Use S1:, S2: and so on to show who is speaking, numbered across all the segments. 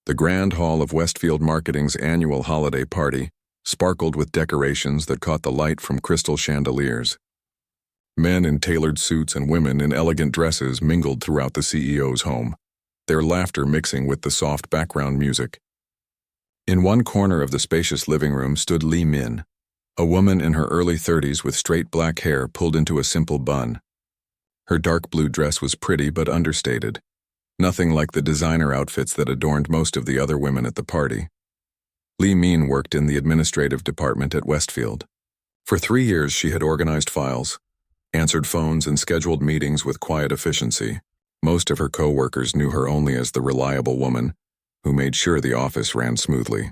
S1: The grand hall of Westfield Marketing's annual holiday party sparkled with decorations that caught the light from crystal chandeliers. Men in tailored suits and women in elegant dresses mingled throughout the CEO's home, their laughter mixing with the soft background music. In one corner of the spacious living room stood Li Min, a woman in her early 30s with straight black hair pulled into a simple bun. Her dark blue dress was pretty but understated, nothing like the designer outfits that adorned most of the other women at the party. Li Min worked in the administrative department at Westfield. For 3 years she had organized files, answered phones, and scheduled meetings with quiet efficiency. Most of her co-workers knew her only as the reliable woman who made sure the office ran smoothly.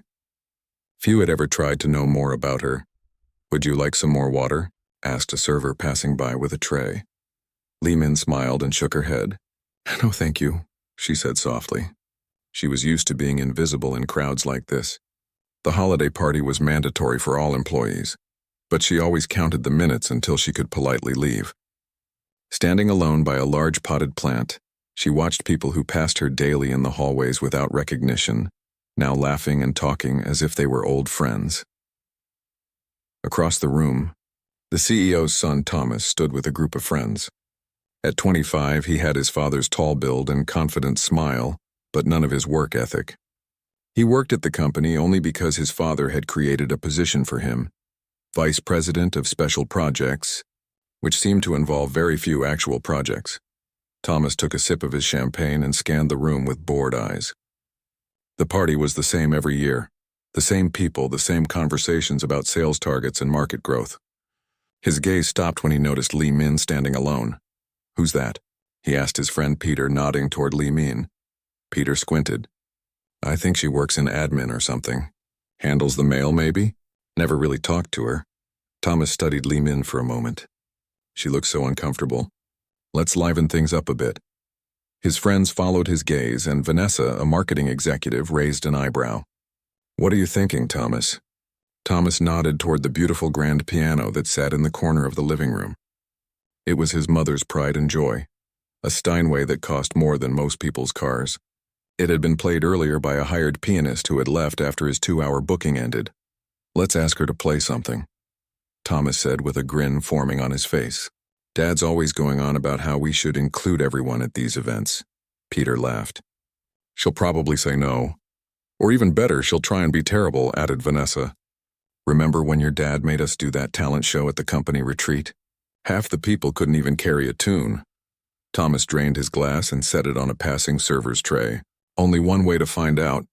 S1: Few had ever tried to know more about her. "Would you like some more water?" asked a server passing by with a tray. Li Min smiled and shook her head. "No, thank you," she said softly. She was used to being invisible in crowds like this. The holiday party was mandatory for all employees, but she always counted the minutes until she could politely leave. Standing alone by a large potted plant, she watched people who passed her daily in the hallways without recognition, now laughing and talking as if they were old friends. Across the room, the CEO's son Thomas stood with a group of friends. At 25, he had his father's tall build and confident smile, but none of his work ethic. He worked at the company only because his father had created a position for him, Vice President of Special Projects, which seemed to involve very few actual projects. Thomas took a sip of his champagne and scanned the room with bored eyes. The party was the same every year, the same people, the same conversations about sales targets and market growth. His gaze stopped when he noticed Li Min standing alone. "Who's that?" he asked his friend Peter, nodding toward Li Min. Peter squinted. "I think she works in admin or something. Handles the mail, maybe? Never really talked to her." Thomas studied Li Min for a moment. She looked so uncomfortable. "Let's liven things up a bit." His friends followed his gaze, and Vanessa, a marketing executive, raised an eyebrow. "What are you thinking, Thomas?" Thomas nodded toward the beautiful grand piano that sat in the corner of the living room. It was his mother's pride and joy, a Steinway that cost more than most people's cars. It had been played earlier by a hired pianist who had left after his 2-hour booking ended. "Let's ask her to play something," Thomas said with a grin forming on his face. "Dad's always going on about how we should include everyone at these events." Peter laughed. "She'll probably say no. Or even better, she'll try and be terrible," added Vanessa. "Remember when your dad made us do that talent show at the company retreat? Half the people couldn't even carry a tune." Thomas drained his glass and set it on a passing server's tray. Only one way to find out.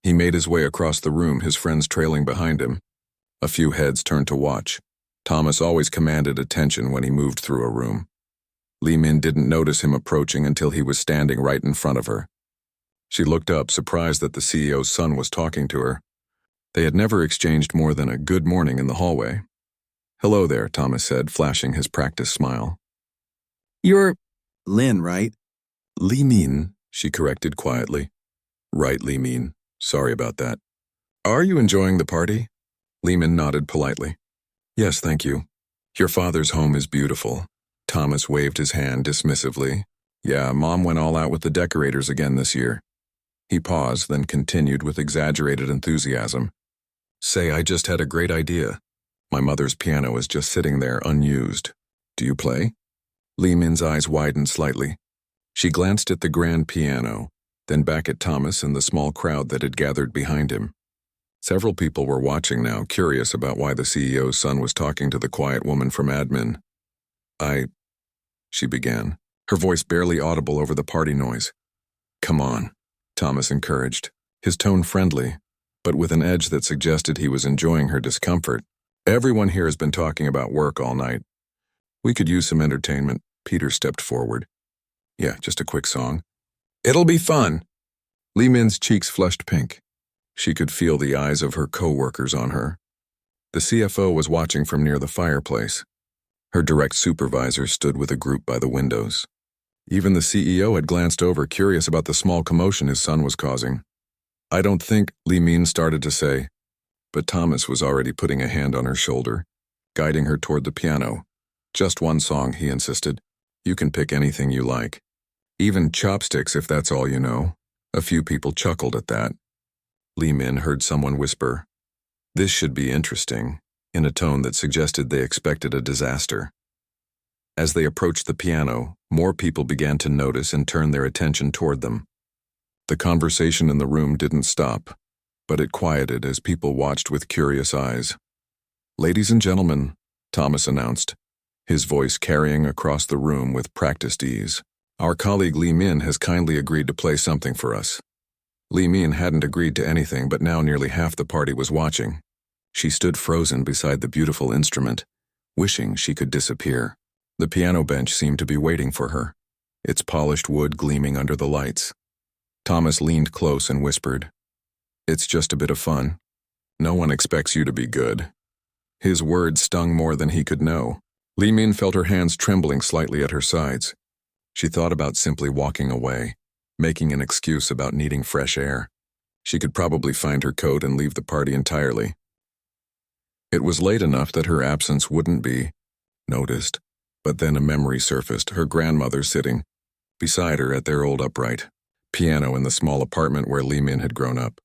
S1: He made his way across the room, his friends trailing behind him. A few heads turned to watch. Thomas always commanded attention when he moved through a room. Li Min didn't notice him approaching until he was standing right in front of her. She looked up, surprised that the CEO's son was talking to her. They had never exchanged more than a good morning in the hallway. "Hello there," Thomas said, flashing his practice smile.
S2: "You're Lynn, right?"
S1: "Li Min," she corrected quietly. "Right, Li Min. Sorry about that. Are you enjoying the party?" Li Min nodded politely. "Yes, thank you. Your father's home is beautiful." Thomas waved his hand dismissively. "Yeah, Mom went all out with the decorators again this year." He paused, then continued with exaggerated enthusiasm. "Say, I just had a great idea. My mother's piano is just sitting there unused. Do you play?" Li Min's eyes widened slightly. She glanced at the grand piano, then back at Thomas and the small crowd that had gathered behind him. Several people were watching now, curious about why the CEO's son was talking to the quiet woman from admin. She began, her voice barely audible over the party noise. "Come on," Thomas encouraged, his tone friendly, but with an edge that suggested he was enjoying her discomfort. "Everyone here has been talking about work all night. We could use some entertainment." Peter stepped forward. "Yeah, just a quick song." "It'll be fun." Li Min's cheeks flushed pink. She could feel the eyes of her co-workers on her. The CFO was watching from near the fireplace. Her direct supervisor stood with a group by the windows. Even the CEO had glanced over, curious about the small commotion his son was causing. "I don't think," Li Min started to say, but Thomas was already putting a hand on her shoulder, guiding her toward the piano. "Just one song," he insisted. "You can pick anything you like. Even chopsticks if that's all you know." A few people chuckled at that. Li Min heard someone whisper, "This should be interesting," in a tone that suggested they expected a disaster. As they approached the piano, more people began to notice and turn their attention toward them. The conversation in the room didn't stop, but it quieted as people watched with curious eyes. "Ladies and gentlemen," Thomas announced, his voice carrying across the room with practiced ease, "our colleague Li Min has kindly agreed to play something for us." Li Min hadn't agreed to anything, but now nearly half the party was watching. She stood frozen beside the beautiful instrument, wishing she could disappear. The piano bench seemed to be waiting for her, its polished wood gleaming under the lights. Thomas leaned close and whispered, "It's just a bit of fun. No one expects you to be good." His words stung more than he could know. Li Min felt her hands trembling slightly at her sides. She thought about simply walking away, making an excuse about needing fresh air. She could probably find her coat and leave the party entirely. It was late enough that her absence wouldn't be noticed, but then a memory surfaced, her grandmother sitting beside her at their old upright piano in the small apartment where Li Min had grown up.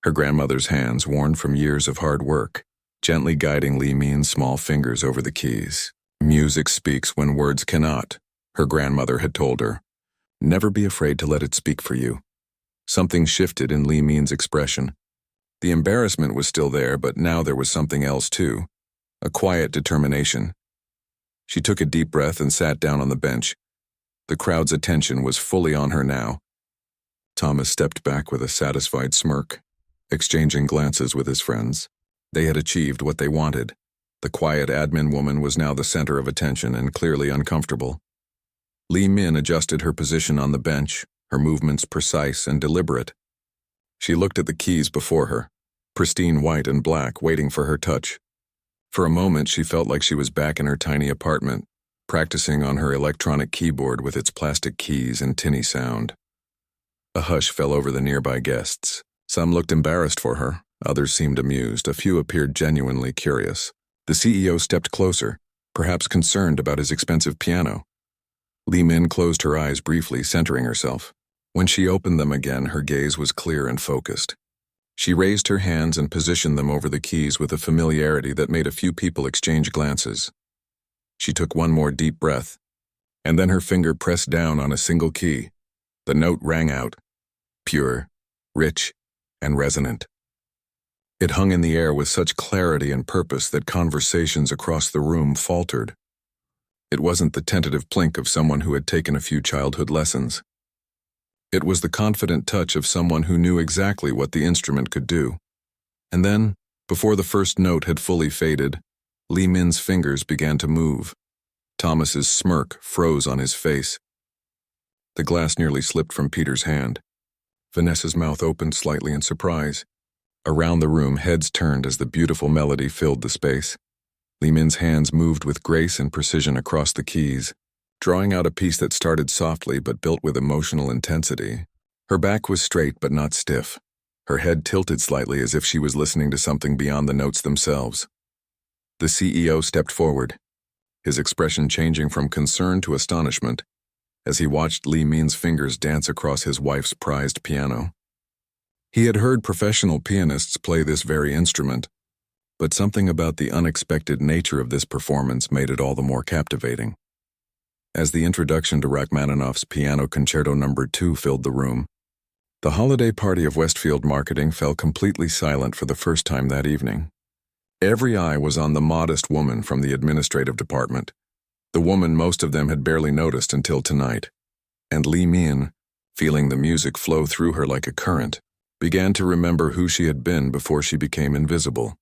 S1: Her grandmother's hands, worn from years of hard work, gently guiding Li Min's small fingers over the keys. "Music speaks when words cannot," her grandmother had told her. "Never be afraid to let it speak for you." Something shifted in Li Min's expression. The embarrassment was still there, but now there was something else too, a quiet determination. She took a deep breath and sat down on the bench. The crowd's attention was fully on her now. Thomas stepped back with a satisfied smirk, exchanging glances with his friends. They had achieved what they wanted. The quiet admin woman was now the center of attention and clearly uncomfortable. Li Min adjusted her position on the bench, her movements precise and deliberate. She looked at the keys before her, pristine white and black, waiting for her touch. For a moment, she felt like she was back in her tiny apartment, practicing on her electronic keyboard with its plastic keys and tinny sound. A hush fell over the nearby guests. Some looked embarrassed for her, others seemed amused, a few appeared genuinely curious. The CEO stepped closer, perhaps concerned about his expensive piano. Li Min closed her eyes briefly, centering herself. When she opened them again, her gaze was clear and focused. She raised her hands and positioned them over the keys with a familiarity that made a few people exchange glances. She took one more deep breath, and then her finger pressed down on a single key. The note rang out, pure, rich, and resonant. It hung in the air with such clarity and purpose that conversations across the room faltered. It wasn't the tentative plink of someone who had taken a few childhood lessons. It was the confident touch of someone who knew exactly what the instrument could do. And then, before the first note had fully faded, Li Min's fingers began to move. Thomas's smirk froze on his face. The glass nearly slipped from Peter's hand. Vanessa's mouth opened slightly in surprise. Around the room, heads turned as the beautiful melody filled the space. Li Min's hands moved with grace and precision across the keys, drawing out a piece that started softly but built with emotional intensity. Her back was straight but not stiff. Her head tilted slightly as if she was listening to something beyond the notes themselves. The CEO stepped forward, his expression changing from concern to astonishment as he watched Li Min's fingers dance across his wife's prized piano. He had heard professional pianists play this very instrument, but something about the unexpected nature of this performance made it all the more captivating. As the introduction to Rachmaninoff's Piano Concerto No. 2 filled the room, the holiday party of Westfield Marketing fell completely silent for the first time that evening. Every eye was on the modest woman from the administrative department, the woman most of them had barely noticed until tonight. And Li Min, feeling the music flow through her like a current, began to remember who she had been before she became invisible.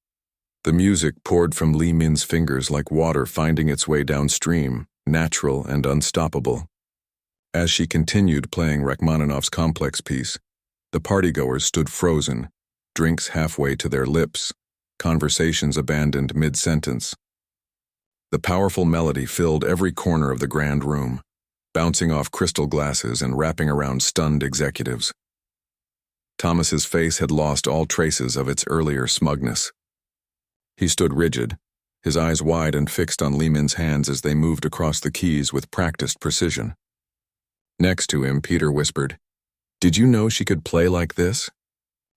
S1: The music poured from Li Min's fingers like water finding its way downstream, natural and unstoppable. As she continued playing Rachmaninoff's complex piece, the partygoers stood frozen, drinks halfway to their lips, conversations abandoned mid-sentence. The powerful melody filled every corner of the grand room, bouncing off crystal glasses and wrapping around stunned executives. Thomas's face had lost all traces of its earlier smugness. He stood rigid, his eyes wide and fixed on Li Min's hands as they moved across the keys with practiced precision. Next to him, Peter whispered, Did you know she could play like this?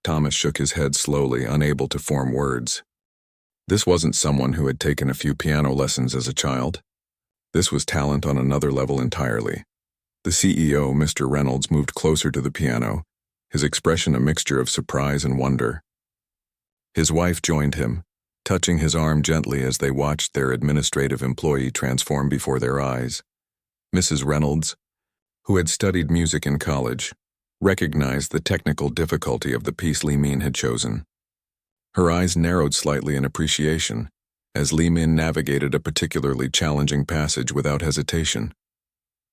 S1: Thomas shook his head slowly, unable to form words. This wasn't someone who had taken a few piano lessons as a child. This was talent on another level entirely. The CEO, Mr. Reynolds, moved closer to the piano, his expression a mixture of surprise and wonder. His wife joined him, touching his arm gently as they watched their administrative employee transform before their eyes. Mrs. Reynolds, who had studied music in college, recognized the technical difficulty of the piece Li Min had chosen. Her eyes narrowed slightly in appreciation as Li Min navigated a particularly challenging passage without hesitation.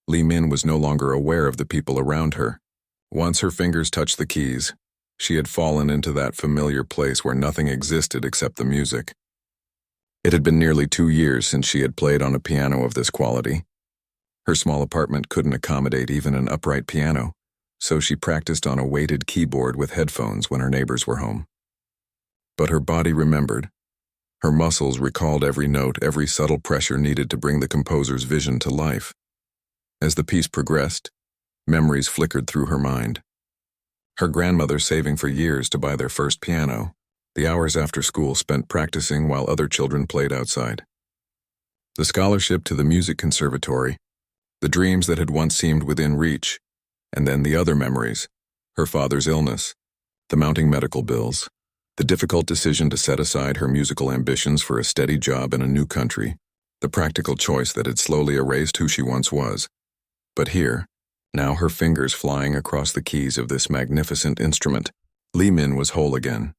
S1: Li Min was no longer aware of the people around her. Once her fingers touched the keys, she had fallen into that familiar place where nothing existed except the music. It had been nearly 2 years since she had played on a piano of this quality. Her small apartment couldn't accommodate even an upright piano, so she practiced on a weighted keyboard with headphones when her neighbors were home. But her body remembered. Her muscles recalled every note, every subtle pressure needed to bring the composer's vision to life. As the piece progressed, memories flickered through her mind. Her grandmother saving for years to buy their first piano, the hours after school spent practicing while other children played outside. The scholarship to the music conservatory, the dreams that had once seemed within reach, and then the other memories, her father's illness, the mounting medical bills, the difficult decision to set aside her musical ambitions for a steady job in a new country, the practical choice that had slowly erased who she once was. But here, now her fingers flying across the keys of this magnificent instrument, Li Min was whole again.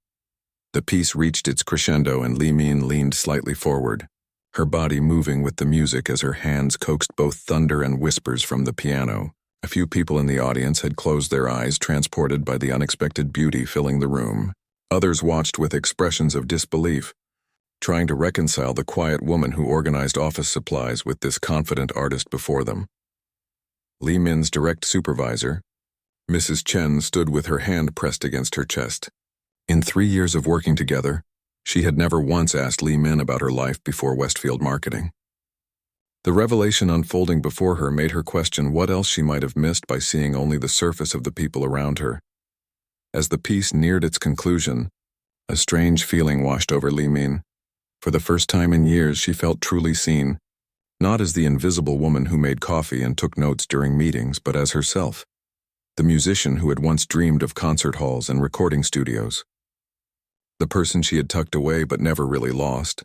S1: The piece reached its crescendo and Li Min leaned slightly forward, her body moving with the music as her hands coaxed both thunder and whispers from the piano. A few people in the audience had closed their eyes, transported by the unexpected beauty filling the room. Others watched with expressions of disbelief, trying to reconcile the quiet woman who organized office supplies with this confident artist before them. Li Min's direct supervisor, Mrs. Chen, stood with her hand pressed against her chest. In 3 years of working together, she had never once asked Li Min about her life before Westfield Marketing. The revelation unfolding before her made her question what else she might have missed by seeing only the surface of the people around her. As the piece neared its conclusion, a strange feeling washed over Li Min. For the first time in years, she felt truly seen, not as the invisible woman who made coffee and took notes during meetings, but as herself, the musician who had once dreamed of concert halls and recording studios. The person she had tucked away but never really lost.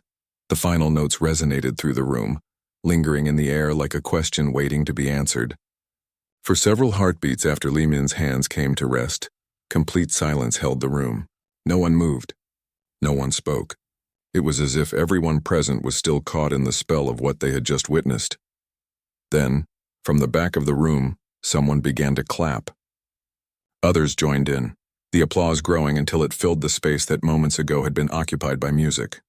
S1: The final notes resonated through the room, lingering in the air like a question waiting to be answered. For several heartbeats after Li Min's hands came to rest, complete silence held the room. No one moved. No one spoke. It was as if everyone present was still caught in the spell of what they had just witnessed. Then, from the back of the room, someone began to clap. Others joined in, the applause growing until it filled the space that moments ago had been occupied by music.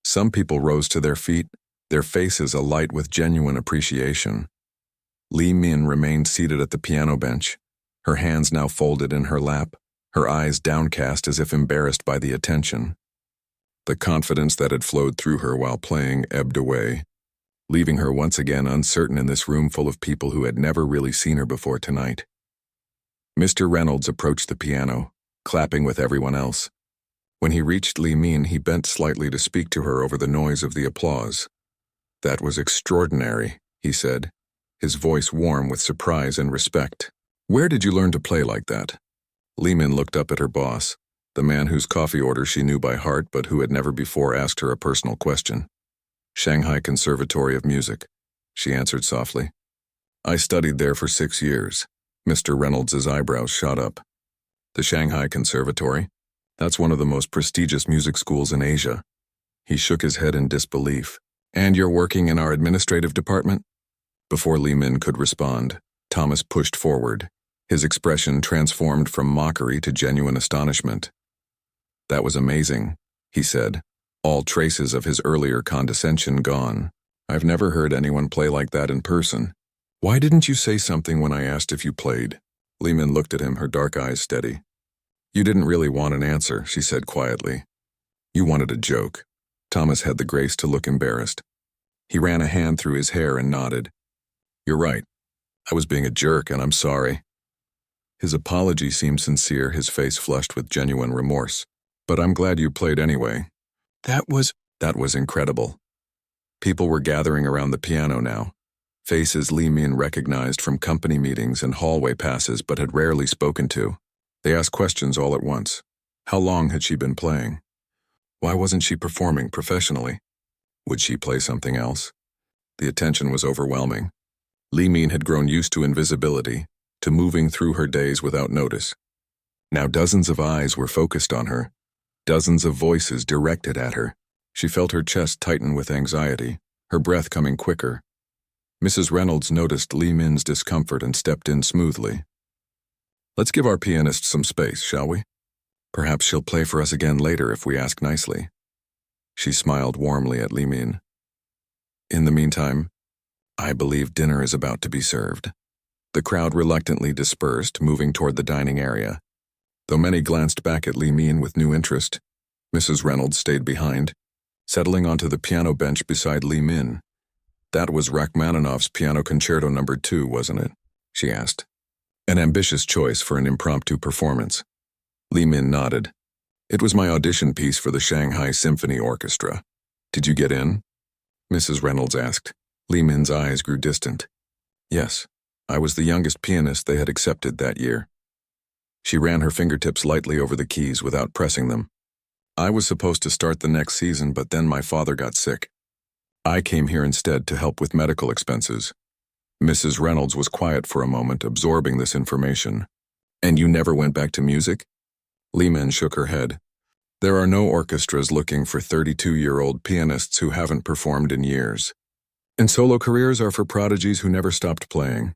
S1: Some people rose to their feet, their faces alight with genuine appreciation. Li Min remained seated at the piano bench, her hands now folded in her lap, her eyes downcast as if embarrassed by the attention. The confidence that had flowed through her while playing ebbed away, leaving her once again uncertain in this room full of people who had never really seen her before tonight. Mr. Reynolds approached the piano, clapping with everyone else. When he reached Li Min, he bent slightly to speak to her over the noise of the applause. "That was extraordinary," he said, his voice warm with surprise and respect. "Where did you learn to play like that?" Li Min looked up at her boss, the man whose coffee order she knew by heart but who had never before asked her a personal question. "Shanghai Conservatory of Music," she answered softly. "I studied there for 6 years." Mr. Reynolds' eyebrows shot up. "The Shanghai Conservatory? That's one of the most prestigious music schools in Asia." He shook his head in disbelief. "And you're working in our administrative department?" Before Li Min could respond, Thomas pushed forward, his expression transformed from mockery to genuine astonishment. "That was amazing," he said, all traces of his earlier condescension gone. "I've never heard anyone play like that in person. Why didn't you say something when I asked if you played?" Li Min looked at him, her dark eyes steady. "You didn't really want an answer," she said quietly. "You wanted a joke." Thomas had the grace to look embarrassed. He ran a hand through his hair and nodded. "You're right. I was being a jerk, and I'm sorry." His apology seemed sincere, his face flushed with genuine remorse. But I'm glad you played anyway. That was incredible. People were gathering around the piano now. Faces Li Min recognized from company meetings and hallway passes but had rarely spoken to. They asked questions all at once. How long had she been playing? Why wasn't she performing professionally? Would she play something else? The attention was overwhelming. Li Min had grown used to invisibility, to moving through her days without notice. Now dozens of eyes were focused on her, dozens of voices directed at her. She felt her chest tighten with anxiety, her breath coming quicker. Mrs. Reynolds noticed Li Min's discomfort and stepped in smoothly. Let's give our pianist some space, shall we? Perhaps she'll play for us again later if we ask nicely. She smiled warmly at Li Min. In the meantime, I believe dinner is about to be served. The crowd reluctantly dispersed, moving toward the dining area. Though many glanced back at Li Min with new interest, Mrs. Reynolds stayed behind, settling onto the piano bench beside Li Min. That was Rachmaninoff's Piano Concerto No. 2, wasn't it? She asked. An ambitious choice for an impromptu performance. Li Min nodded. It was my audition piece for the Shanghai Symphony Orchestra. Did you get in? Mrs. Reynolds asked. Li Min's eyes grew distant. Yes, I was the youngest pianist they had accepted that year. She ran her fingertips lightly over the keys without pressing them. I was supposed to start the next season, but then my father got sick. I came here instead to help with medical expenses. Mrs. Reynolds was quiet for a moment, absorbing this information. And you never went back to music? Li Min shook her head. There are no orchestras looking for 32-year-old pianists who haven't performed in years. And solo careers are for prodigies who never stopped playing.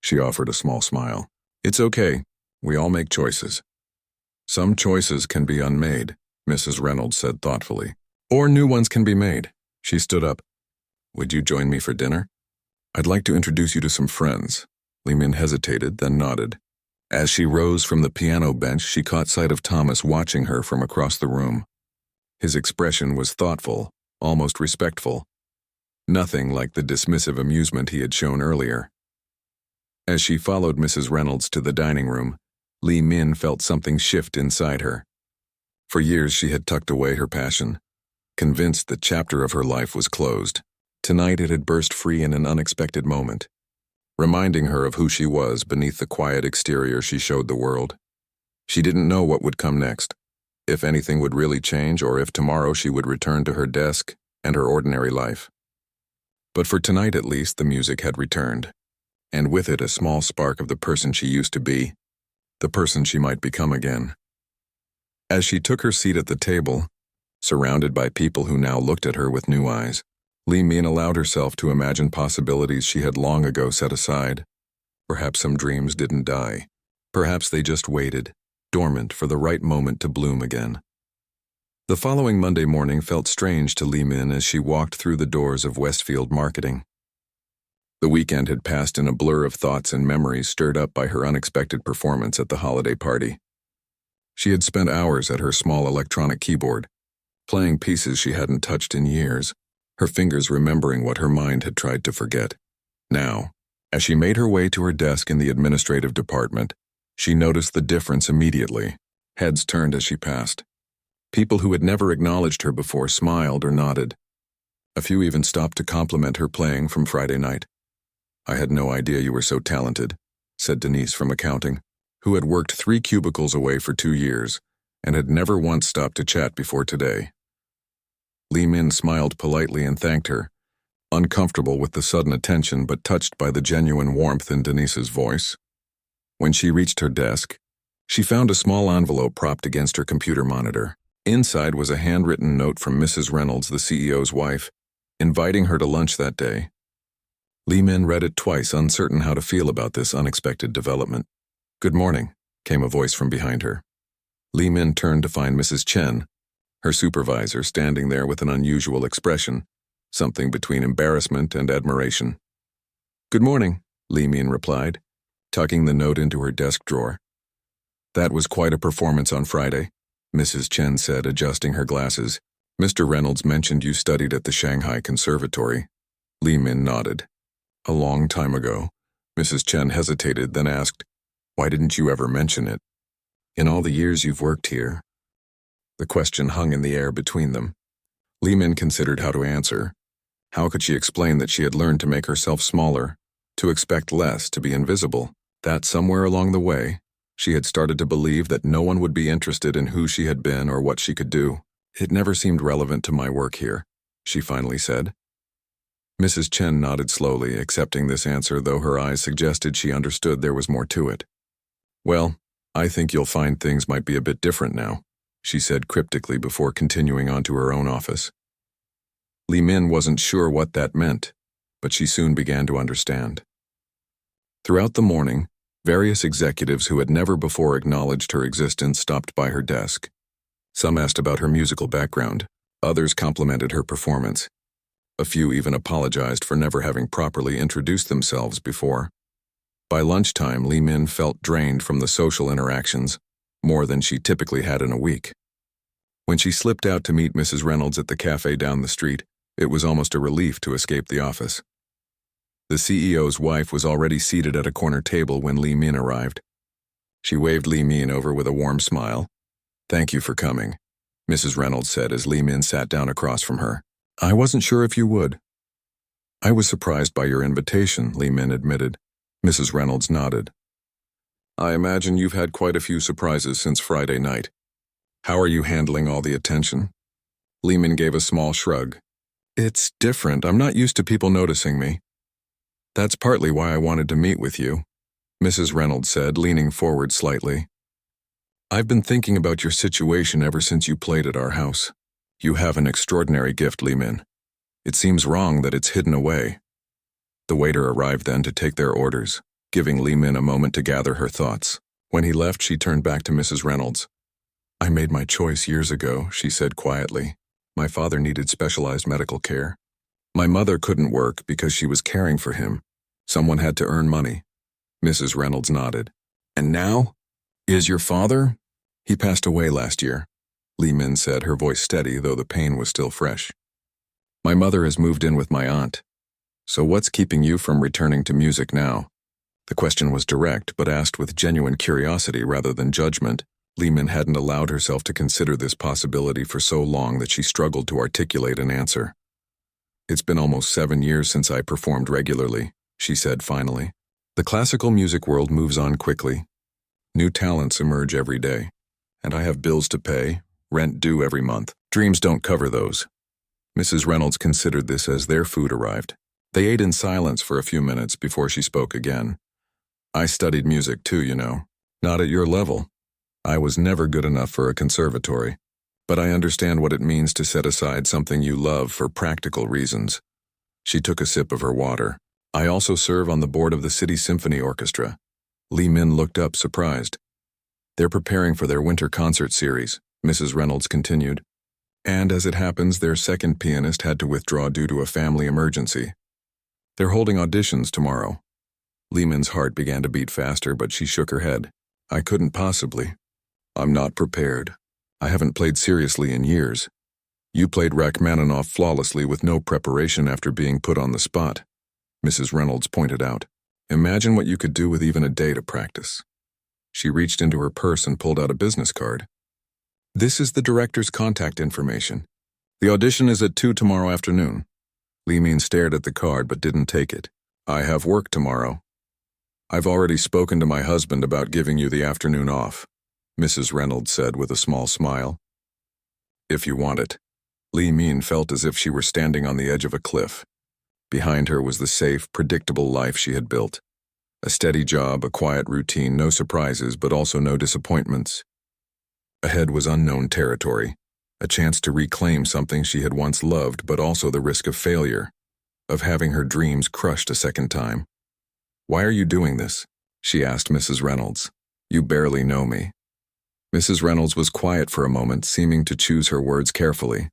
S1: She offered a small smile. It's okay. We all make choices. Some choices can be unmade, Mrs. Reynolds said thoughtfully. Or new ones can be made. She stood up. Would you join me for dinner? I'd like to introduce you to some friends. Li Min hesitated, then nodded. As she rose from the piano bench, she caught sight of Thomas watching her from across the room. His expression was thoughtful, almost respectful. Nothing like the dismissive amusement he had shown earlier. As she followed Mrs. Reynolds to the dining room, Li Min felt something shift inside her. For years she had tucked away her passion, convinced the chapter of her life was closed. Tonight it had burst free in an unexpected moment, reminding her of who she was beneath the quiet exterior she showed the world. She didn't know what would come next, if anything would really change, or if tomorrow she would return to her desk and her ordinary life. But for tonight at least, the music had returned, and with it a small spark of the person she used to be, the person she might become again. As she took her seat at the table, surrounded by people who now looked at her with new eyes, Li Min allowed herself to imagine possibilities she had long ago set aside. Perhaps some dreams didn't die. Perhaps they just waited, dormant for the right moment to bloom again. The following Monday morning felt strange to Li Min as she walked through the doors of Westfield Marketing. The weekend had passed in a blur of thoughts and memories stirred up by her unexpected performance at the holiday party. She had spent hours at her small electronic keyboard, playing pieces she hadn't touched in years, her fingers remembering what her mind had tried to forget. Now, as she made her way to her desk in the administrative department, she noticed the difference immediately. Heads turned as she passed. People who had never acknowledged her before smiled or nodded. A few even stopped to compliment her playing from Friday night. I had no idea you were so talented, said Denise from accounting, who had worked 3 cubicles away for 2 years and had never once stopped to chat before today. Li Min smiled politely and thanked her, uncomfortable with the sudden attention but touched by the genuine warmth in Denise's voice. When she reached her desk, she found a small envelope propped against her computer monitor. Inside was a handwritten note from Mrs. Reynolds, the CEO's wife, inviting her to lunch that day. Li Min read it twice, uncertain how to feel about this unexpected development. Good morning, came a voice from behind her. Li Min turned to find Mrs. Chen, her supervisor, standing there with an unusual expression, something between embarrassment and admiration. Good morning, Li Min replied, tucking the note into her desk drawer. That was quite a performance on Friday, Mrs. Chen said, adjusting her glasses. Mr. Reynolds mentioned you studied at the Shanghai Conservatory. Li Min nodded. A long time ago. Mrs. Chen hesitated, then asked, Why didn't you ever mention it? In all the years you've worked here. The question hung in the air between them. Li Min considered how to answer. How could she explain that she had learned to make herself smaller, to expect less, to be invisible, that somewhere along the way, she had started to believe that no one would be interested in who she had been or what she could do. It never seemed relevant to my work here, she finally said. Mrs. Chen nodded slowly, accepting this answer, though her eyes suggested she understood there was more to it. Well, I think you'll find things might be a bit different now, she said cryptically before continuing on to her own office. Li Min wasn't sure what that meant, but she soon began to understand. Throughout the morning, various executives who had never before acknowledged her existence stopped by her desk. Some asked about her musical background, others complimented her performance. A few even apologized for never having properly introduced themselves before. By lunchtime, Li Min felt drained from the social interactions, more than she typically had in a week. When she slipped out to meet Mrs. Reynolds at the cafe down the street, it was almost a relief to escape the office. The CEO's wife was already seated at a corner table when Li Min arrived. She waved Li Min over with a warm smile. "Thank you for coming," Mrs. Reynolds said as Li Min sat down across from her. "I wasn't sure if you would." "I was surprised by your invitation," Li Min admitted. Mrs. Reynolds nodded. "I imagine you've had quite a few surprises since Friday night. How are you handling all the attention?" Li Min gave a small shrug. "It's different. I'm not used to people noticing me." "That's partly why I wanted to meet with you," Mrs. Reynolds said, leaning forward slightly. "I've been thinking about your situation ever since you played at our house. You have an extraordinary gift, Li Min. It seems wrong that it's hidden away." The waiter arrived then to take their orders, giving Li Min a moment to gather her thoughts. When he left, she turned back to Mrs. Reynolds. "I made my choice years ago," she said quietly. "My father needed specialized medical care. My mother couldn't work because she was caring for him. Someone had to earn money." Mrs. Reynolds nodded. "And now? Is your father?" "He passed away last year," Li Min said, her voice steady, though the pain was still fresh. "My mother has moved in with my aunt. So what's keeping you from returning to music now?" The question was direct, but asked with genuine curiosity rather than judgment. Li Min hadn't allowed herself to consider this possibility for so long that she struggled to articulate an answer. "It's been almost 7 years since I performed regularly," she said finally. "The classical music world moves on quickly. New talents emerge every day. And I have bills to pay, rent due every month. Dreams don't cover those." Mrs. Reynolds considered this as their food arrived. They ate in silence for a few minutes before she spoke again. "I studied music too, you know. Not at your level. I was never good enough for a conservatory. But I understand what it means to set aside something you love for practical reasons." She took a sip of her water. "I also serve on the board of the City Symphony Orchestra." Li Min looked up, surprised. "They're preparing for their winter concert series," Mrs. Reynolds continued. "And as it happens, their second pianist had to withdraw due to a family emergency. They're holding auditions tomorrow." Li Min's heart began to beat faster, but she shook her head. "I couldn't possibly. I'm not prepared. I haven't played seriously in years. You played Rachmaninoff flawlessly with no preparation after being put on the spot," Mrs. Reynolds pointed out. "Imagine what you could do with even a day to practice." She reached into her purse and pulled out a business card. "This is the director's contact information. The audition is at 2 tomorrow afternoon." Li Min stared at the card but didn't take it. "I have work tomorrow. I've already spoken to my husband about giving you the afternoon off," Mrs. Reynolds said with a small smile. "If you want it." Li Min felt as if she were standing on the edge of a cliff. Behind her was the safe, predictable life she had built. A steady job, a quiet routine, no surprises, but also no disappointments. Ahead was unknown territory, a chance to reclaim something she had once loved, but also the risk of failure, of having her dreams crushed a second time. "Why are you doing this?" she asked Mrs. Reynolds. "You barely know me." Mrs. Reynolds was quiet for a moment, seeming to choose her words carefully.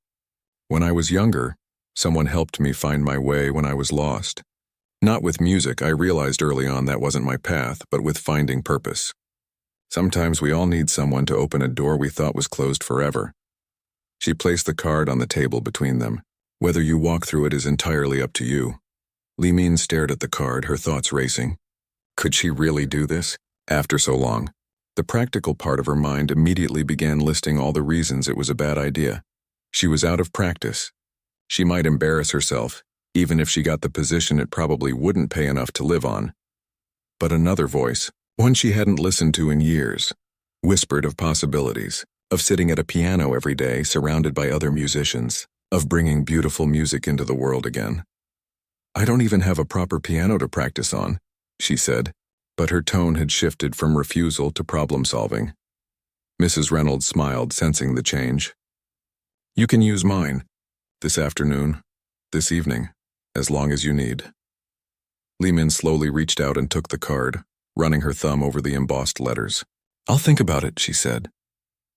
S1: "When I was younger, someone helped me find my way when I was lost. Not with music, I realized early on that wasn't my path, but with finding purpose. Sometimes we all need someone to open a door we thought was closed forever." She placed the card on the table between them. "Whether you walk through it is entirely up to you." Li Min stared at the card, her thoughts racing. Could she really do this? After so long, the practical part of her mind immediately began listing all the reasons it was a bad idea. She was out of practice. She might embarrass herself, even if she got the position it probably wouldn't pay enough to live on. But another voice, one she hadn't listened to in years, whispered of possibilities, of sitting at a piano every day surrounded by other musicians, of bringing beautiful music into the world again. "I don't even have a proper piano to practice on," she said, but her tone had shifted from refusal to problem-solving. Mrs. Reynolds smiled, sensing the change. "You can use mine, this afternoon, this evening, as long as you need." Lehman slowly reached out and took the card, running her thumb over the embossed letters. "I'll think about it," she said.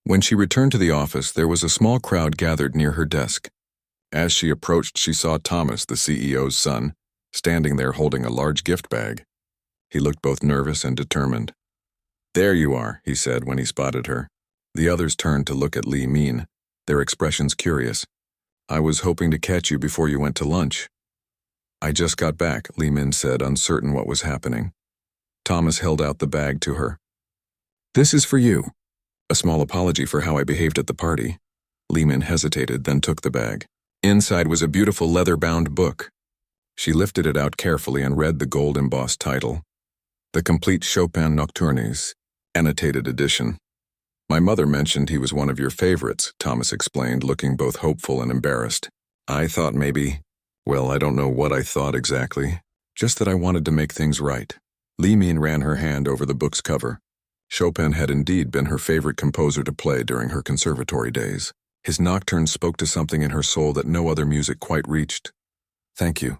S1: When she returned to the office, there was a small crowd gathered near her desk. As she approached, she saw Thomas, the CEO's son, standing there holding a large gift bag. He looked both nervous and determined. "There you are," he said when he spotted her. The others turned to look at Li Min, their expressions curious. "I was hoping to catch you before you went to lunch." "I just got back," Li Min said, uncertain what was happening. Thomas held out the bag to her. "This is for you. A small apology for how I behaved at the party." Li Min hesitated, then took the bag. Inside was a beautiful leather-bound book. She lifted it out carefully and read the gold-embossed title. "The Complete Chopin Nocturnes, Annotated Edition." "My mother mentioned he was one of your favorites," Thomas explained, looking both hopeful and embarrassed. "I thought maybe, well, I don't know what I thought exactly, just that I wanted to make things right." Li Min ran her hand over the book's cover. Chopin had indeed been her favorite composer to play during her conservatory days. His nocturnes spoke to something in her soul that no other music quite reached. "Thank you,"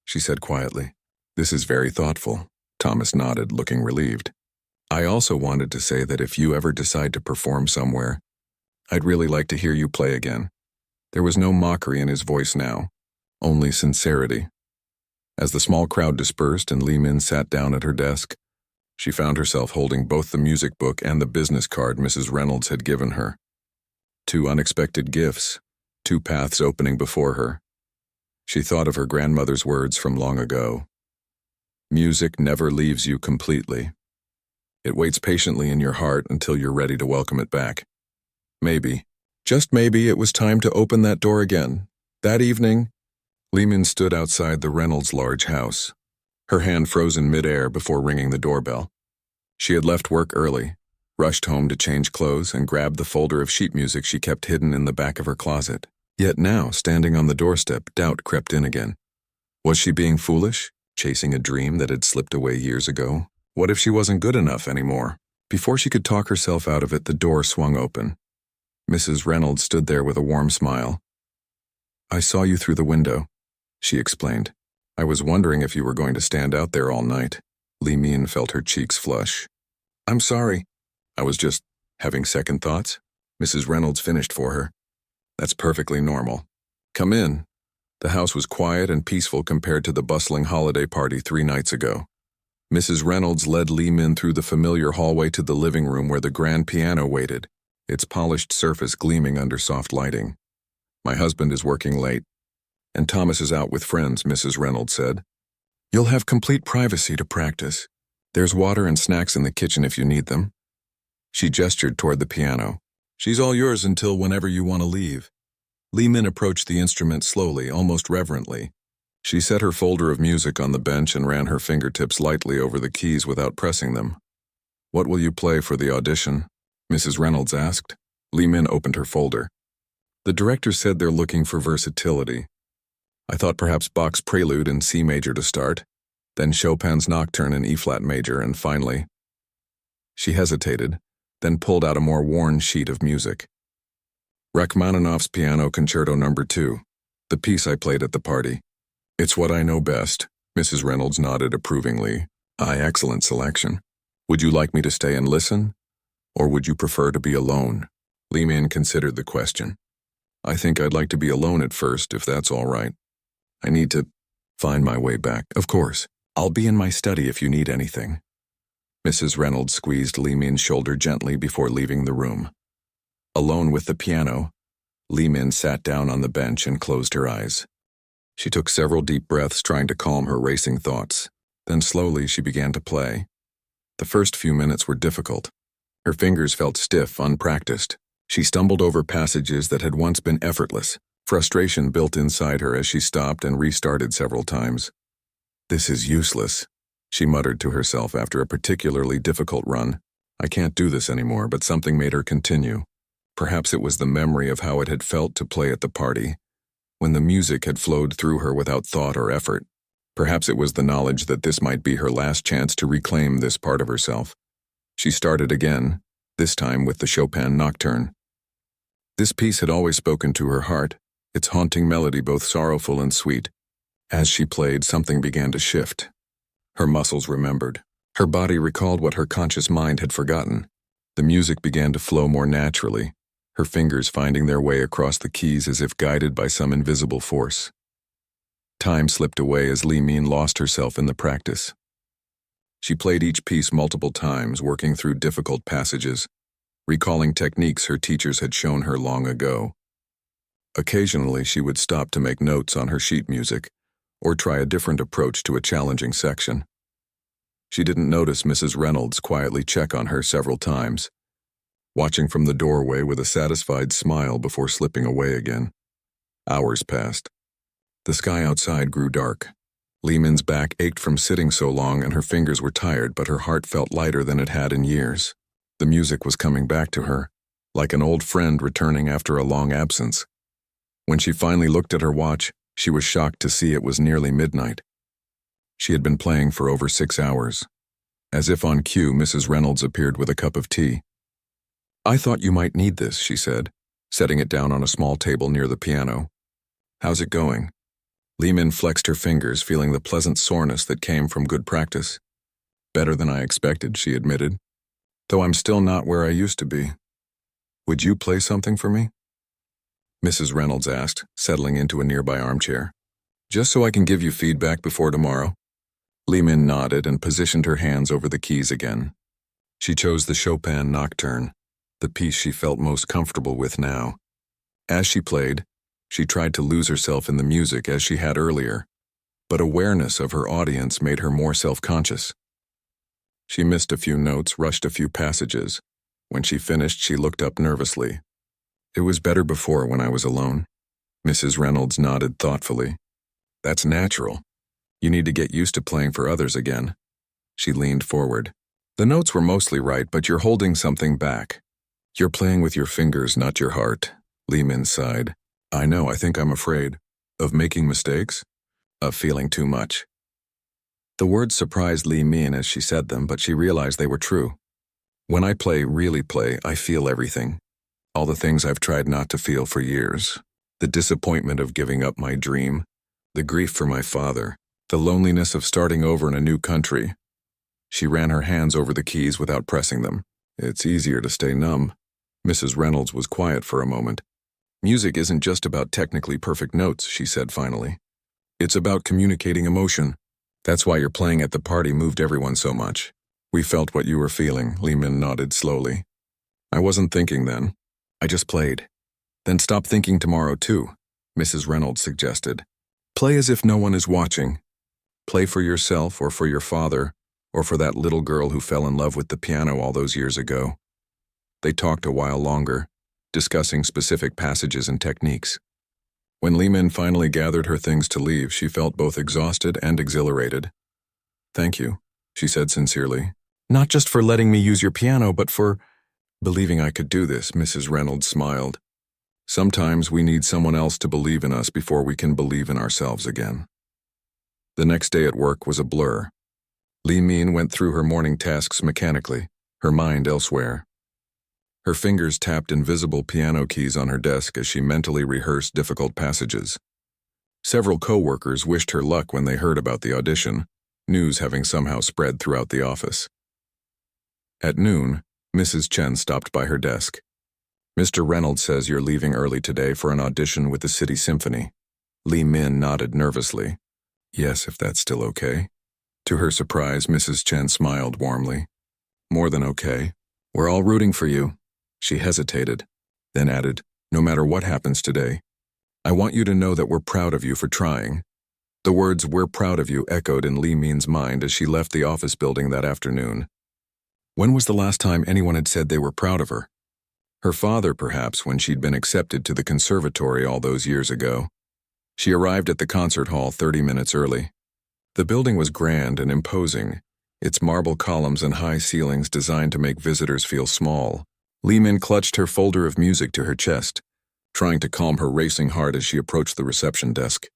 S1: she said quietly. "This is very thoughtful." Thomas nodded, looking relieved. "I also wanted to say that if you ever decide to perform somewhere, I'd really like to hear you play again." There was no mockery in his voice now, only sincerity. As the small crowd dispersed and Li Min sat down at her desk, she found herself holding both the music book and the business card Mrs. Reynolds had given her. Two unexpected gifts, two paths opening before her. She thought of her grandmother's words from long ago. Music never leaves you completely. It waits patiently in your heart until you're ready to welcome it back. Maybe, just maybe, it was time to open that door again. That evening, Li Min stood outside the Reynolds' large house, her hand frozen mid-air before ringing the doorbell. She had left work early, rushed home to change clothes, and grabbed the folder of sheet music she kept hidden in the back of her closet. Yet now, standing on the doorstep, doubt crept in again. Was she being foolish, chasing a dream that had slipped away years ago? What if she wasn't good enough anymore? Before she could talk herself out of it, the door swung open. Mrs. Reynolds stood there with a warm smile. "I saw you through the window," she explained. "I was wondering if you were going to stand out there all night." Li Min felt her cheeks flush. "I'm sorry. I was just having second thoughts," Mrs. Reynolds finished for her. "That's perfectly normal. Come in." The house was quiet and peaceful compared to the bustling holiday party 3 nights ago. Mrs. Reynolds led Li Min through the familiar hallway to the living room where the grand piano waited, its polished surface gleaming under soft lighting. "My husband is working late, and Thomas is out with friends," Mrs. Reynolds said. "You'll have complete privacy to practice. There's water and snacks in the kitchen if you need them." She gestured toward the piano. "She's all yours until whenever you want to leave." Li Min approached the instrument slowly, almost reverently. She set her folder of music on the bench and ran her fingertips lightly over the keys without pressing them. "What will you play for the audition?" Mrs. Reynolds asked. Li Min opened her folder. "The director said they're looking for versatility. I thought perhaps Bach's Prelude in C major to start, then Chopin's Nocturne in E-flat major, and finally—" She hesitated, then pulled out a more worn sheet of music. "Rachmaninoff's Piano Concerto No. 2, the piece I played at the party. It's what I know best." Mrs. Reynolds nodded approvingly. Excellent selection. Would you like me to stay and listen? Or would you prefer to be alone?" Li Min considered the question. "I think I'd like to be alone at first, if that's all right. I need to find my way back." "Of course. I'll be in my study if you need anything." Mrs. Reynolds squeezed Li Min's shoulder gently before leaving the room. Alone with the piano, Li Min sat down on the bench and closed her eyes. She took several deep breaths, trying to calm her racing thoughts. Then slowly she began to play. The first few minutes were difficult. Her fingers felt stiff, unpracticed. She stumbled over passages that had once been effortless. Frustration built inside her as she stopped and restarted several times. "This is useless," she muttered to herself after a particularly difficult run. "I can't do this anymore," but something made her continue. Perhaps it was the memory of how it had felt to play at the party, when the music had flowed through her without thought or effort. Perhaps it was the knowledge that this might be her last chance to reclaim this part of herself. She started again, this time with the Chopin Nocturne. This piece had always spoken to her heart, its haunting melody both sorrowful and sweet. As she played, something began to shift. Her muscles remembered. Her body recalled what her conscious mind had forgotten. The music began to flow more naturally, her fingers finding their way across the keys as if guided by some invisible force. Time slipped away as Li Min lost herself in the practice. She played each piece multiple times, working through difficult passages, recalling techniques her teachers had shown her long ago. Occasionally, she would stop to make notes on her sheet music, or try a different approach to a challenging section. She didn't notice Mrs. Reynolds quietly check on her several times, watching from the doorway with a satisfied smile before slipping away again. Hours passed. The sky outside grew dark. Li Min's back ached from sitting so long and her fingers were tired, but her heart felt lighter than it had in years. The music was coming back to her, like an old friend returning after a long absence. When she finally looked at her watch, she was shocked to see it was nearly midnight. She had been playing for over 6 hours. As if on cue, Mrs. Reynolds appeared with a cup of tea. "I thought you might need this," she said, setting it down on a small table near the piano. "How's it going?" Li Min flexed her fingers, feeling the pleasant soreness that came from good practice. "Better than I expected," she admitted, "though I'm still not where I used to be. Would you play something for me?" Mrs. Reynolds asked, settling into a nearby armchair. "Just so I can give you feedback before tomorrow?" Li Min nodded and positioned her hands over the keys again. She chose the Chopin Nocturne, the piece she felt most comfortable with now. As she played, she tried to lose herself in the music as she had earlier, but awareness of her audience made her more self-conscious. She missed a few notes, rushed a few passages. When she finished, she looked up nervously. "It was better before when I was alone." Mrs. Reynolds nodded thoughtfully. "That's natural. You need to get used to playing for others again." She leaned forward. "The notes were mostly right, but you're holding something back. You're playing with your fingers, not your heart." Li Min sighed. "I know, I think I'm afraid. Of making mistakes? Of feeling too much." The words surprised Li Min as she said them, but she realized they were true. "When I play, really play, I feel everything. All the things I've tried not to feel for years. The disappointment of giving up my dream, the grief for my father, the loneliness of starting over in a new country." She ran her hands over the keys without pressing them. "It's easier to stay numb." Mrs. Reynolds was quiet for a moment. "Music isn't just about technically perfect notes," she said finally. "It's about communicating emotion. That's why your playing at the party moved everyone so much. We felt what you were feeling." Li Min nodded slowly. "I wasn't thinking then. I just played." "Then stop thinking tomorrow too," Mrs. Reynolds suggested. "Play as if no one is watching. Play for yourself or for your father or for that little girl who fell in love with the piano all those years ago." They talked a while longer, discussing specific passages and techniques. When Li Min finally gathered her things to leave, she felt both exhausted and exhilarated. "Thank you," she said sincerely. "Not just for letting me use your piano, but for believing I could do this." Mrs. Reynolds smiled. "Sometimes we need someone else to believe in us before we can believe in ourselves again." The next day at work was a blur. Li Min went through her morning tasks mechanically, her mind elsewhere. Her fingers tapped invisible piano keys on her desk as she mentally rehearsed difficult passages. Several co-workers wished her luck when they heard about the audition, news having somehow spread throughout the office. At noon, Mrs. Chen stopped by her desk. "Mr. Reynolds says you're leaving early today for an audition with the City Symphony." Li Min nodded nervously. "Yes, if that's still okay." To her surprise, Mrs. Chen smiled warmly. "More than okay. We're all rooting for you." She hesitated, then added, "No matter what happens today, I want you to know that we're proud of you for trying." The words "we're proud of you" echoed in Li Min's mind as she left the office building that afternoon. When was the last time anyone had said they were proud of her? Her father, perhaps, when she'd been accepted to the conservatory all those years ago. She arrived at the concert hall 30 minutes early. The building was grand and imposing, its marble columns and high ceilings designed to make visitors feel small. Li Min clutched her folder of music to her chest, trying to calm her racing heart as she approached the reception desk.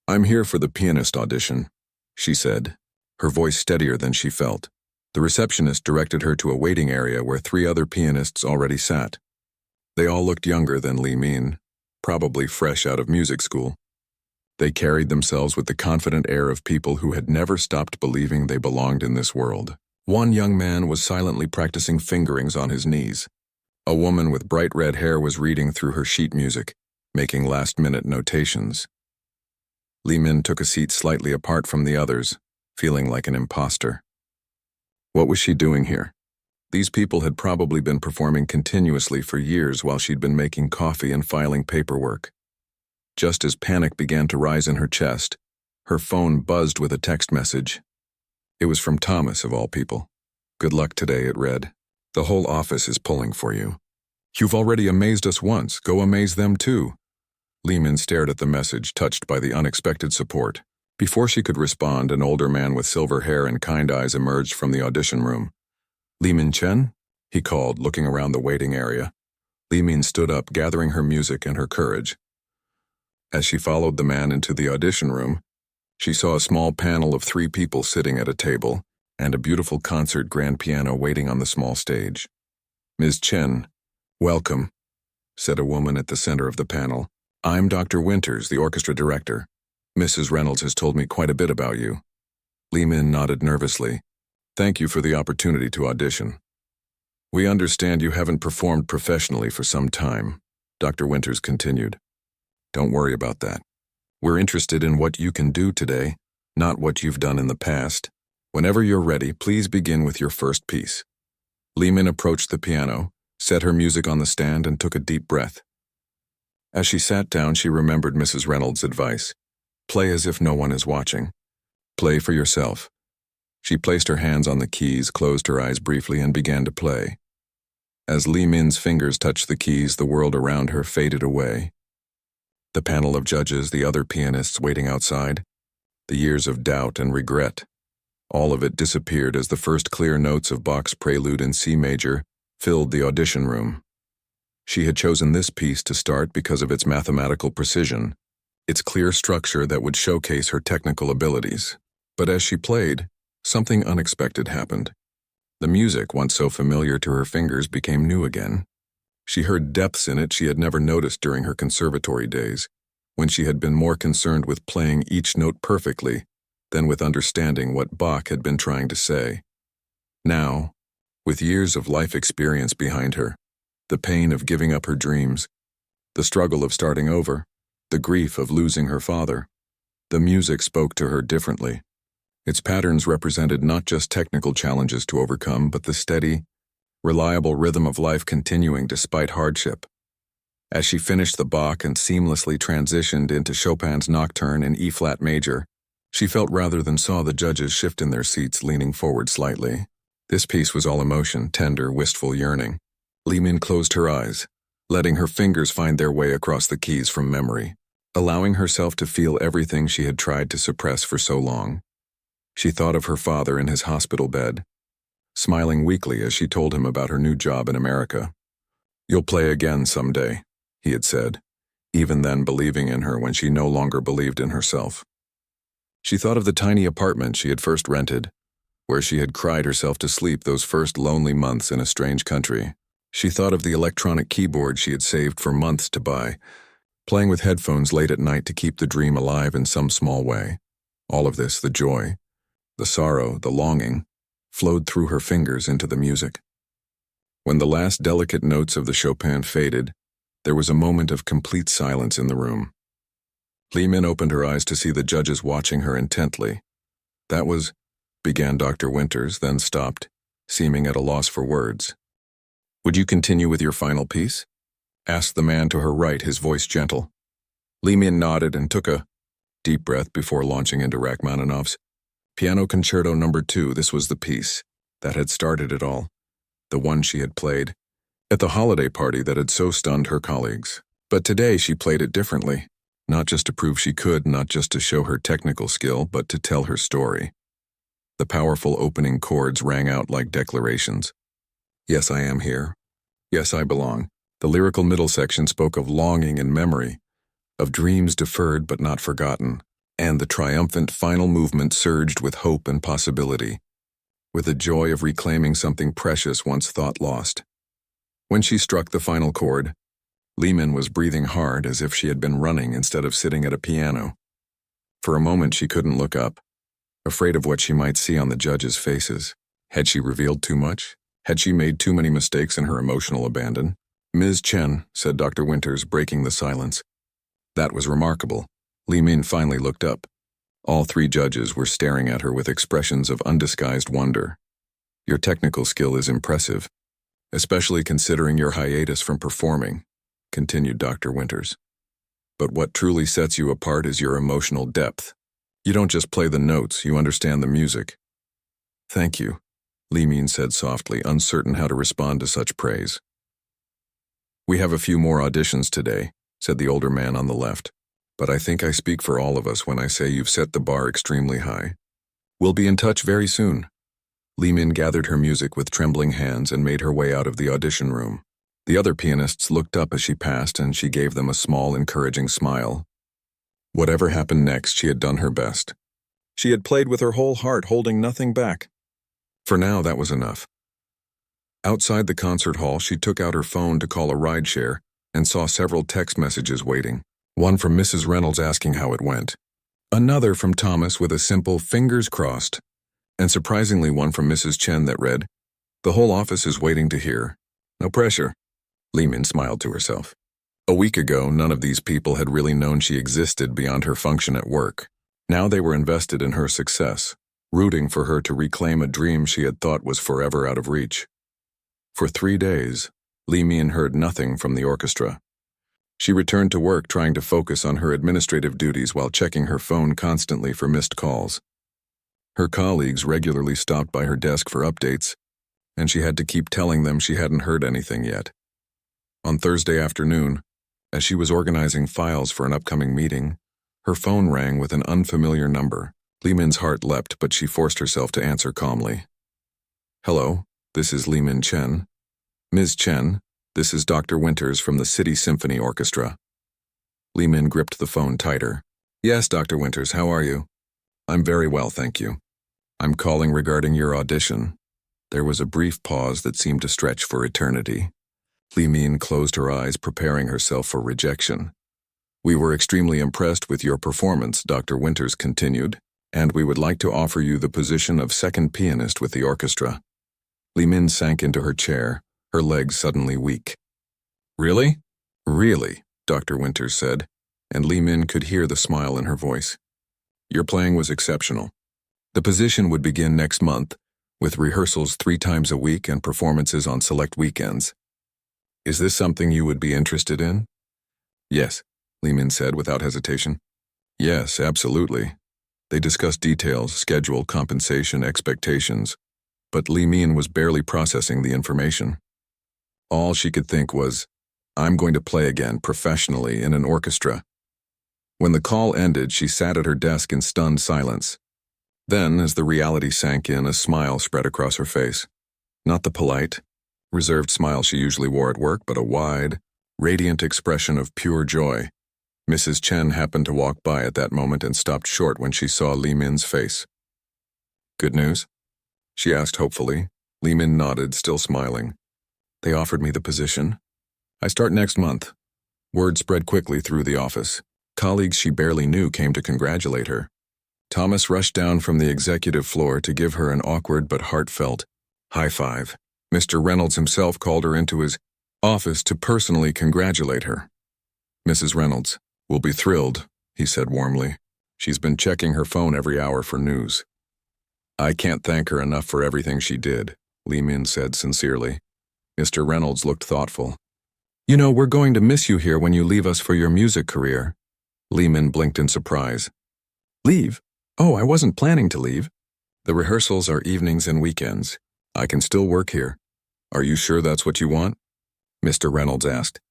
S1: "I'm here for the pianist audition," she said, her voice steadier than she felt. The receptionist directed her to a waiting area where 3 other pianists already sat. They all looked younger than Li Min, probably fresh out of music school. They carried themselves with the confident air of people who had never stopped believing they belonged in this world. One young man was silently practicing fingerings on his knees. A woman with bright red hair was reading through her sheet music, making last-minute notations. Li Min took a seat slightly apart from the others, feeling like an imposter. What was she doing here? These people had probably been performing continuously for years while she'd been making coffee and filing paperwork. Just as panic began to rise in her chest, her phone buzzed with a text message. It was from Thomas, of all people. "Good luck today," it read. "The whole office is pulling for you. You've already amazed us once, go amaze them too." Li Min stared at the message, touched by the unexpected support. Before she could respond, an older man with silver hair and kind eyes emerged from the audition room. "Li Min Chen?" he called, looking around the waiting area. Li Min stood up, gathering her music and her courage. As she followed the man into the audition room, she saw a small panel of 3 people sitting at a table and a beautiful concert grand piano waiting on the small stage. "Ms. Chen, welcome," said a woman at the center of the panel. "I'm Dr. Winters, the orchestra director. Mrs. Reynolds has told me quite a bit about you." Li Min nodded nervously. "Thank you for the opportunity to audition. We understand you haven't performed professionally for some time," Dr. Winters continued. "Don't worry about that. We're interested in what you can do today, not what you've done in the past. Whenever you're ready, please begin with your first piece." Li Min approached the piano, set her music on the stand, and took a deep breath. As she sat down, she remembered Mrs. Reynolds' advice. Play as if no one is watching. Play for yourself. She placed her hands on the keys, closed her eyes briefly, and began to play. As Li Min's fingers touched the keys, the world around her faded away. The panel of judges, the other pianists waiting outside, the years of doubt and regret, all of it disappeared as the first clear notes of Bach's Prelude in C major filled the audition room. She had chosen this piece to start because of its mathematical precision, its clear structure that would showcase her technical abilities. But as she played, something unexpected happened. The music, once so familiar to her fingers, became new again. She heard depths in it she had never noticed during her conservatory days, when she had been more concerned with playing each note perfectly than with understanding what Bach had been trying to say. Now, with years of life experience behind her, the pain of giving up her dreams, the struggle of starting over, the grief of losing her father, the music spoke to her differently. Its patterns represented not just technical challenges to overcome, but the steady, reliable rhythm of life continuing despite hardship. As she finished the Bach and seamlessly transitioned into Chopin's Nocturne in E-flat major, she felt rather than saw the judges shift in their seats, leaning forward slightly. This piece was all emotion, tender, wistful yearning. Li Min closed her eyes, letting her fingers find their way across the keys from memory, allowing herself to feel everything she had tried to suppress for so long. She thought of her father in his hospital bed, smiling weakly as she told him about her new job in America. "You'll play again someday," he had said, even then believing in her when she no longer believed in herself. She thought of the tiny apartment she had first rented, where she had cried herself to sleep those first lonely months in a strange country. She thought of the electronic keyboard she had saved for months to buy, playing with headphones late at night to keep the dream alive in some small way. All of this, the joy, the sorrow, the longing, flowed through her fingers into the music. When the last delicate notes of the Chopin faded, there was a moment of complete silence in the room. Li Min opened her eyes to see the judges watching her intently. "That was," began Dr. Winters, then stopped, seeming at a loss for words. "Would you continue with your final piece?" asked the man to her right, his voice gentle. Li Min nodded and took a deep breath before launching into Rachmaninoff's Piano Concerto No. 2. This was the piece that had started it all, the one she had played, at the holiday party that had so stunned her colleagues. But today she played it differently, not just to prove she could, not just to show her technical skill, but to tell her story. The powerful opening chords rang out like declarations. Yes, I am here. Yes, I belong. The lyrical middle section spoke of longing and memory, of dreams deferred but not forgotten, and the triumphant final movement surged with hope and possibility, with the joy of reclaiming something precious once thought lost. When she struck the final chord, Lehman was breathing hard as if she had been running instead of sitting at a piano. For a moment she couldn't look up, afraid of what she might see on the judges' faces. Had she revealed too much? Had she made too many mistakes in her emotional abandon? "Ms. Chen," said Dr. Winters, breaking the silence. That was remarkable. Li Min finally looked up. All three judges were staring at her with expressions of undisguised wonder. "Your technical skill is impressive, especially considering your hiatus from performing," continued Dr. Winters. "But what truly sets you apart is your emotional depth. You don't just play the notes, you understand the music." "Thank you," Li Min said softly, uncertain how to respond to such praise. "We have a few more auditions today," said the older man on the left, "but I think I speak for all of us when I say you've set the bar extremely high. We'll be in touch very soon." Li Min gathered her music with trembling hands and made her way out of the audition room. The other pianists looked up as she passed, and she gave them a small, encouraging smile. Whatever happened next, she had done her best. She had played with her whole heart, holding nothing back. For now, that was enough. Outside the concert hall, she took out her phone to call a rideshare and saw several text messages waiting. One from Mrs. Reynolds asking how it went. Another from Thomas with a simple "fingers crossed." And surprisingly one from Mrs. Chen that read, "The whole office is waiting to hear. No pressure." Li Min smiled to herself. A week ago, none of these people had really known she existed beyond her function at work. Now they were invested in her success, rooting for her to reclaim a dream she had thought was forever out of reach. For 3 days, Li Min heard nothing from the orchestra. She returned to work trying to focus on her administrative duties while checking her phone constantly for missed calls. Her colleagues regularly stopped by her desk for updates, and she had to keep telling them she hadn't heard anything yet. On Thursday afternoon, as she was organizing files for an upcoming meeting, her phone rang with an unfamiliar number. Li Min's heart leapt, but she forced herself to answer calmly. "Hello, this is Li Min Chen. Ms. Chen, this is Dr. Winters from the City Symphony Orchestra." Li Min gripped the phone tighter. "Yes, Dr. Winters, how are you?" "I'm very well, thank you. I'm calling regarding your audition." There was a brief pause that seemed to stretch for eternity. Li Min closed her eyes, preparing herself for rejection. "We were extremely impressed with your performance," Dr. Winters continued, "and we would like to offer you the position of second pianist with the orchestra." Li Min sank into her chair, her legs suddenly weak. "Really?" "Really," Dr. Winters said, and Li Min could hear the smile in her voice. "Your playing was exceptional. The position would begin next month, with rehearsals 3 times a week and performances on select weekends. Is this something you would be interested in?" "Yes," Li Min said without hesitation. "Yes, absolutely." They discussed details, schedule, compensation, expectations, but Li Min was barely processing the information. All she could think was, "I'm going to play again professionally in an orchestra." When the call ended, she sat at her desk in stunned silence. Then, as the reality sank in, a smile spread across her face. Not the polite, reserved smile she usually wore at work, but a wide, radiant expression of pure joy. Mrs. Chen happened to walk by at that moment and stopped short when she saw Li Min's face. "Good news?" she asked hopefully. Li Min nodded, still smiling. "They offered me the position. I start next month." Word spread quickly through the office. Colleagues she barely knew came to congratulate her. Thomas rushed down from the executive floor to give her an awkward but heartfelt high five. Mr. Reynolds himself called her into his office to personally congratulate her. "Mrs. Reynolds will be thrilled," he said warmly. "She's been checking her phone every hour for news." "I can't thank her enough for everything she did," Li Min said sincerely. Mr. Reynolds looked thoughtful. "You know, we're going to miss you here when you leave us for your music career." Li Min blinked in surprise. "Leave? Oh, I wasn't planning to leave." "The rehearsals are evenings and weekends. I can still work here. Are you sure that's what you want? Mr. Reynolds asked.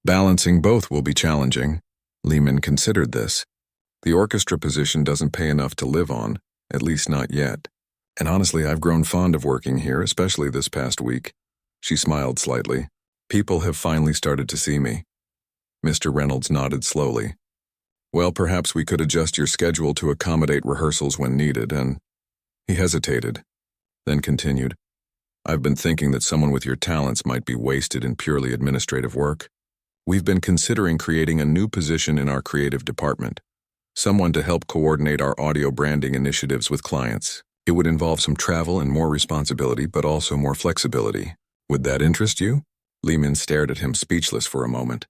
S1: Balancing both will be challenging. Lehman considered this. The orchestra position doesn't pay enough to live on, at least not yet. And honestly, I've grown fond of working here, especially this past week. She smiled slightly. People have finally started to see me. Mr. Reynolds nodded slowly. Well, perhaps we could adjust your schedule to accommodate rehearsals when needed, and he hesitated, then continued. I've been thinking that someone with your talents might be wasted in purely administrative work. We've been considering creating a new position in our creative department, someone to help coordinate our audio branding initiatives with clients. It would involve some travel and more responsibility, but also more flexibility. Would that interest you? Lehman stared at him speechless for a moment.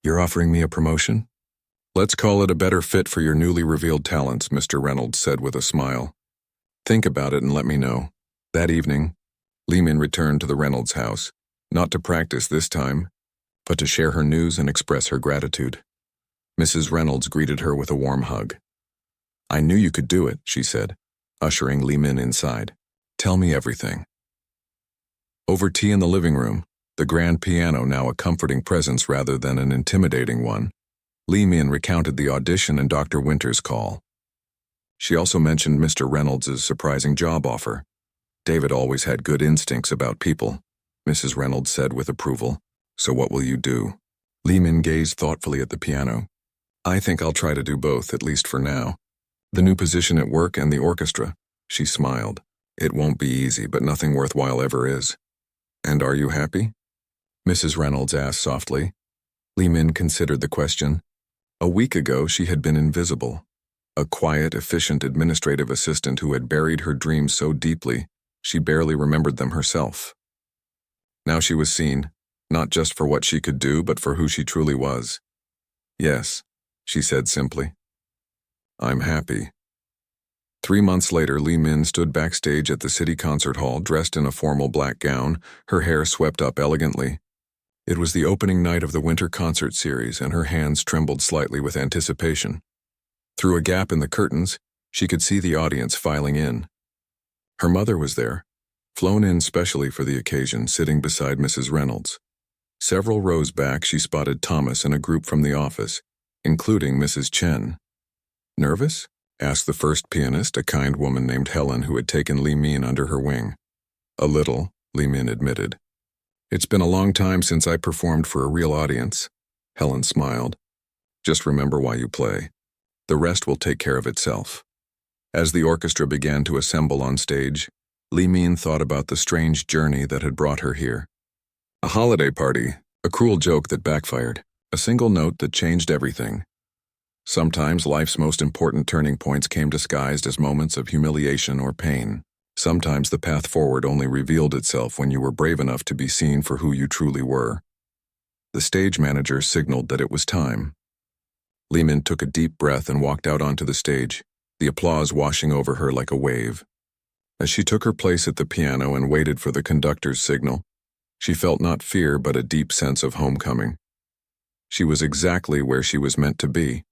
S1: You're offering me a promotion? Let's call it a better fit for your newly revealed talents, Mr. Reynolds said with a smile. Think about it and let me know. That evening, Lehman returned to the Reynolds house, not to practice this time, but to share her news and express her gratitude. Mrs. Reynolds greeted her with a warm hug. I knew you could do it, she said, ushering Lehman inside. Tell me everything. Over tea in the living room, the grand piano now a comforting presence rather than an intimidating one, Lehman recounted the audition and Dr. Winter's call. She also mentioned Mr. Reynolds' surprising job offer. David always had good instincts about people, Mrs. Reynolds said with approval. So what will you do? Lehman gazed thoughtfully at the piano. I think I'll try to do both, at least for now. The new position at work and the orchestra. She smiled. It won't be easy, but nothing worthwhile ever is. And are you happy? Mrs. Reynolds asked softly. Lehman considered the question. A week ago, she had been invisible. A quiet, efficient administrative assistant who had buried her dreams so deeply, she barely remembered them herself. Now she was seen, not just for what she could do, but for who she truly was. Yes, she said simply. I'm happy. 3 months later, Lehman stood backstage at the city concert hall, dressed in a formal black gown, her hair swept up elegantly. It was the opening night of the winter concert series, and her hands trembled slightly with anticipation. Through a gap in the curtains, she could see the audience filing in. Her mother was there, flown in specially for the occasion, sitting beside Mrs. Reynolds. Several rows back, she spotted Thomas and a group from the office, including Mrs. Chen. Nervous? Asked the first pianist, a kind woman named Helen who had taken Lehman under her wing. A little, Lehman admitted. It's been a long time since I performed for a real audience. Helen smiled. Just remember why you play. The rest will take care of itself. As the orchestra began to assemble on stage, Lehman thought about the strange journey that had brought her here. A holiday party, a cruel joke that backfired, a single note that changed everything. Sometimes life's most important turning points came disguised as moments of humiliation or pain. Sometimes the path forward only revealed itself when you were brave enough to be seen for who you truly were. The stage manager signaled that it was time. Lehman took a deep breath and walked out onto the stage, the applause washing over her like a wave. As she took her place at the piano and waited for the conductor's signal, she felt not fear but a deep sense of homecoming. She was exactly where she was meant to be,